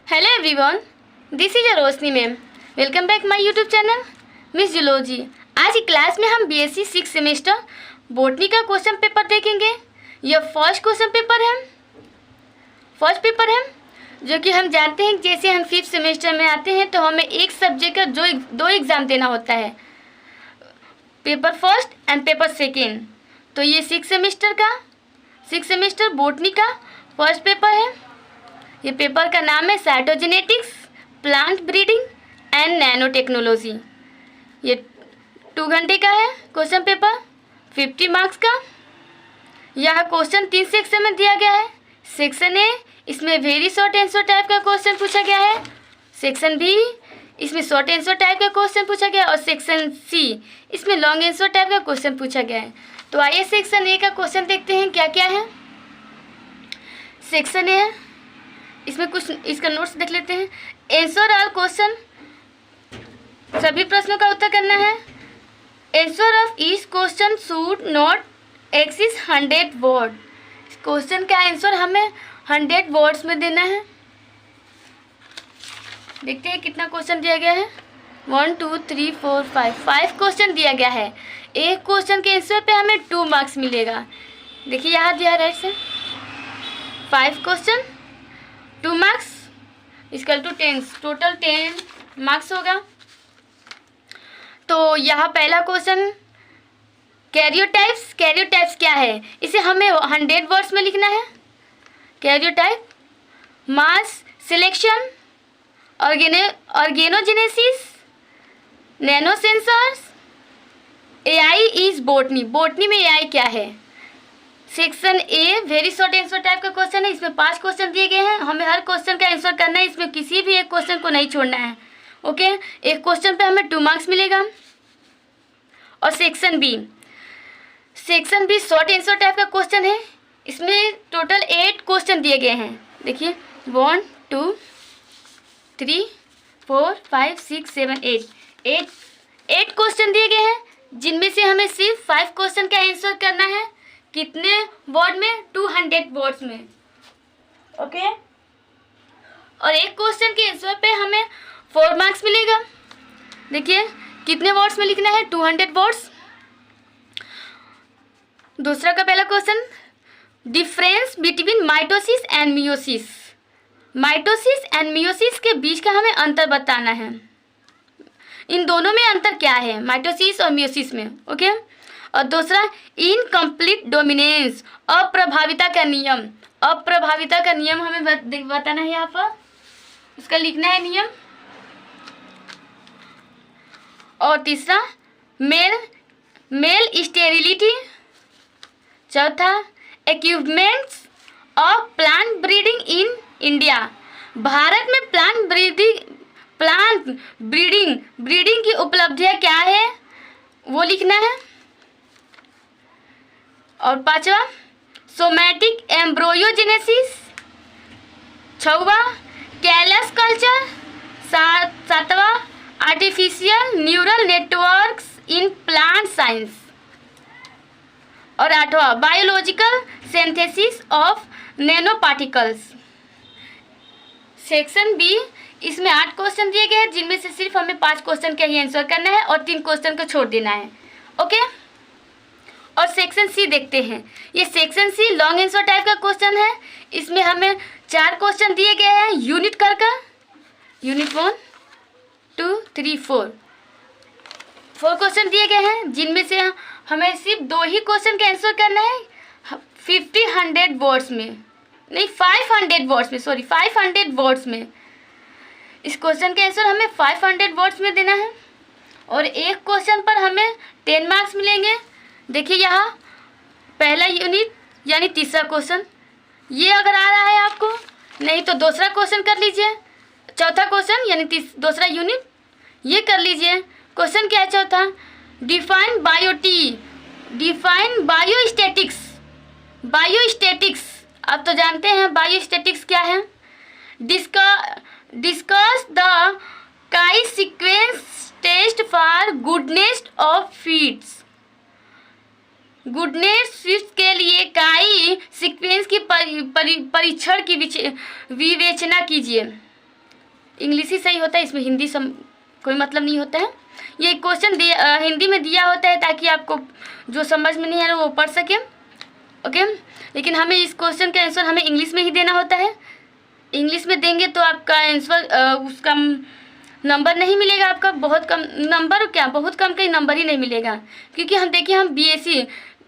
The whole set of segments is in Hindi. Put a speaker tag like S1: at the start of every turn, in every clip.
S1: Hello everyone, this is Roshni ma'am. Welcome back my YouTube channel miss zoology. आज की क्लास में हम बीएससी 6 सेमेस्टर बॉटनी का क्वेश्चन पेपर देखेंगे। यह फर्स्ट पेपर है जो कि हम जानते हैं जैसे हम 5th सेमेस्टर में आते हैं तो हमें एक सब्जेक्ट का दो एग्ज़ाम देना होता है, paper first and paper second. तो ये 6 सेमेस्टर बॉटनी का फर्स्ट पेपर है। ये पेपर का नाम है cytogenetics, plant breeding and nano technology. ये 2 घंटे का है क्वेश्चन पेपर, 50 मार्क्स का। यह क्वेश्चन 3 सेक्शन में दिया गया है। सेक्शन ए, इसमें वेरी शॉर्ट आंसर टाइप का क्वेश्चन पूछा गया है। सेक्शन बी, इसमें शॉर्ट आंसर टाइप का क्वेश्चन पूछा गया है। और सेक्शन सी, इसमें लॉन्ग आंसर टाइप का क्वेश्चन पूछा गया है। तो आइए सेक्शन ए का क्वेश्चन देखते हैं क्या क्या है। सेक्शन ए है, इसमें कुछ इसका नोट्स देख लेते हैं। आंसर ऑल क्वेश्चन, सभी प्रश्नों का उत्तर करना है। Answer of each question should not exceed 100 word. Question का आंसर हमें 100 वर्ड्स में देना है। देखते हैं कितना क्वेश्चन दिया गया है। 1 2 3 4 5 क्वेश्चन दिया गया है। एक क्वेश्चन के आंसर पे हमें 2 मार्क्स मिलेगा। देखिए यहाँ दिया राइट से 5 question 2 marks equal to 10, total 10 marks होगा। तो यहाँ पहला क्वेश्चन कैरियोटाइप्स क्या है, इसे हमें 100 वर्ड्स में लिखना है। Karyotype, mass selection, organogenesis, nano sensors, AI is botany में एआई क्या है। Section a very short answer type का क्वेश्चन है। इसमें 5 क्वेश्चन दिए गए हैं, हमें हर क्वेश्चन का आंसर करना है। इसमें किसी भी एक क्वेश्चन को नहीं छोड़ना है। ओके, एक क्वेश्चन पे हमें 2 मार्क्स मिलेगा। और section B short answer type का क्वेश्चन है। इसमें टोटल 8 क्वेश्चन दिए गए हैं। देखिए 1 2 3 4 5 6 7 8 क्वेश्चन दिए गए हैं, जिनमें से हमें सिर्फ 5 क्वेश्चन का आंसर करना है। कितने वर्ड में? 200 वर्ड्स में। ओके, और एक क्वेश्चन के आंसर पे हमें 4 मार्क्स मिलेगा। देखिए कितने वर्ड्स में लिखना है? 200 वर्ड्स। दूसरा का पहला question, difference between mitosis and meiosis. Mitosis and meiosis के बीच का हमें अंतर बताना है। इन दोनों में अंतर क्या है, माइटोसिस और मियोसिस में। ओके, और दूसरा इनकम्प्लीट डोमिनेंस, अप्रभाविता का नियम हमें बताना है। यहाँ पर उसका लिखना है नियम। और तीसरा मेल स्टेरिलिटी। चौथा equipments of plant breeding in India. Bharat में प्लांट ब्रीडिंग की उपलब्धियाँ क्या है वो लिखना है। और 5वां सोमैटिक एम्ब्रोयोजेनेसिस। 6वां कैलस कल्चर। 7वां artificial neural networks in plant science. और 8वां biological synthesis of nano particles. Section B, इसमें 8 क्वेश्चन दिए गए हैं, जिनमें से सिर्फ हमें 5 क्वेश्चन का ही आंसर करना है और 3 क्वेश्चन को छोड़ देना है। ओके, और सेक्शन सी देखते हैं। ये section C long answer type का क्वेश्चन है। इसमें हमें 4 क्वेश्चन दिए गए हैं यूनिट यूनिट 1 2 3 4 क्वेश्चन दिए गए हैं, जिनमें से हमें सिर्फ 2 ही क्वेश्चन का आंसर करना है। 100 वर्ड्स में, नहीं 500 वर्ड्स में, सॉरी 500 वर्ड्स में। इस क्वेश्चन का आंसर हमें 500 वर्ड्स में देना है। और एक क्वेश्चन पर हमें 10 मार्क्स मिलेंगे। देखिए यहाँ पहला यूनिट यानी तीसरा क्वेश्चन, ये अगर आ रहा है आपको, नहीं तो दूसरा क्वेश्चन कर लीजिए। चौथा क्वेश्चन यानी दूसरा यूनिट ये कर लीजिए। क्वेश्चन क्या है चौथा? Define biostatistics. आप तो जानते हैं बायोस्टैटिक्स क्या है। Discuss the chi sequence test for goodness of feeds. Goodness fifth के लिए काई सीक्वेंस की परीक्षण की विवेचना कीजिए। इंग्लिश ही सही होता है, इसमें हिंदी कोई मतलब नहीं होता है। ये क्वेश्चन हिंदी में दिया होता है ताकि आपको जो समझ में नहीं आ रहा वो पढ़ सके, ओके। लेकिन हमें इस क्वेश्चन का आंसर हमें इंग्लिश में ही देना होता है। इंग्लिश में देंगे तो आपका आंसर उसका नंबर नहीं मिलेगा, आपका बहुत कम नंबर, क्या बहुत कम का ही नंबर ही नहीं मिलेगा, क्योंकि हम देखिए हम बीएससी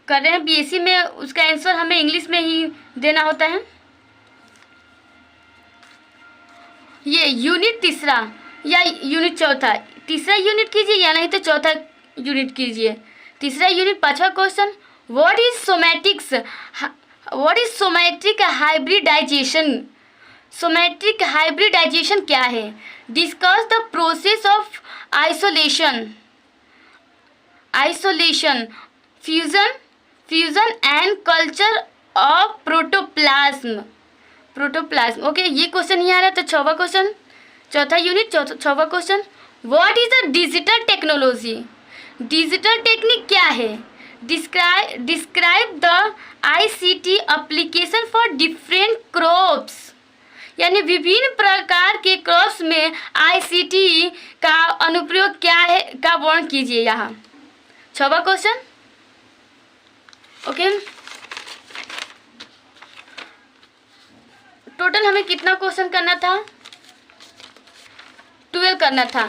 S1: कर रहे हैं, बीएससी में उसका आंसर हमें इंग्लिश में ही देना होता है। ये यूनिट तीसरा या यूनिट चौथा, तीसरा यूनिट कीजिए या नहीं तो चौथा यूनिट कीजिए। तीसरा यूनिट 5वां question, what is somatic hybridization. Somatic hybridization क्या है? Discuss the process of isolation, fusion and culture of protoplasm. Okay, ये क्वेश्चन नहीं आ रहा तो 6वां क्वेश्चन, चौथा यूनिट 6वां question, what is a digital technology. Digital technique क्या है? Describe the ICT application for different crops, यानी विभिन्न प्रकार के क्रॉप्स में ICT का अनुप्रयोग क्या है का वर्णन कीजिए यहाँ। 6वां क्वेश्चन, ओके। टोटल हमें कितना क्वेश्चन करना था? 12 करना था,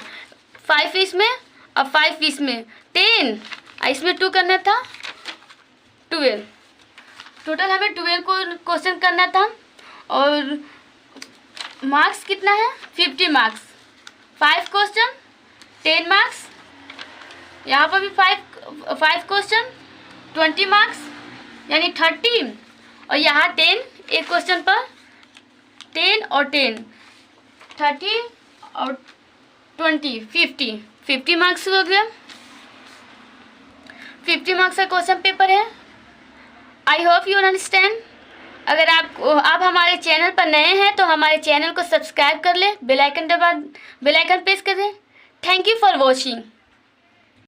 S1: 5 इसमें और 5 इसमें, 10 इसमें 2 करना था, 12। टोटल हमें 12 को क्वेश्चन करना था और मार्क्स कितना है? 50 मार्क्स। 5 क्वेश्चन 10 मार्क्स, यहाँ पर भी 5 क्वेश्चन 20 मार्क्स यानी 30, और यहाँ 10 एक क्वेश्चन पर 10 और 10, 30 और 20, 50 मार्क्स हो गया। 50 मार्क्स का क्वेश्चन पेपर है। I hope you understand. अगर आप हमारे चैनल पर नए हैं तो हमारे चैनल को सब्सक्राइब कर ले, बेल आइकन प्रेस कर दें। Thank you for watching.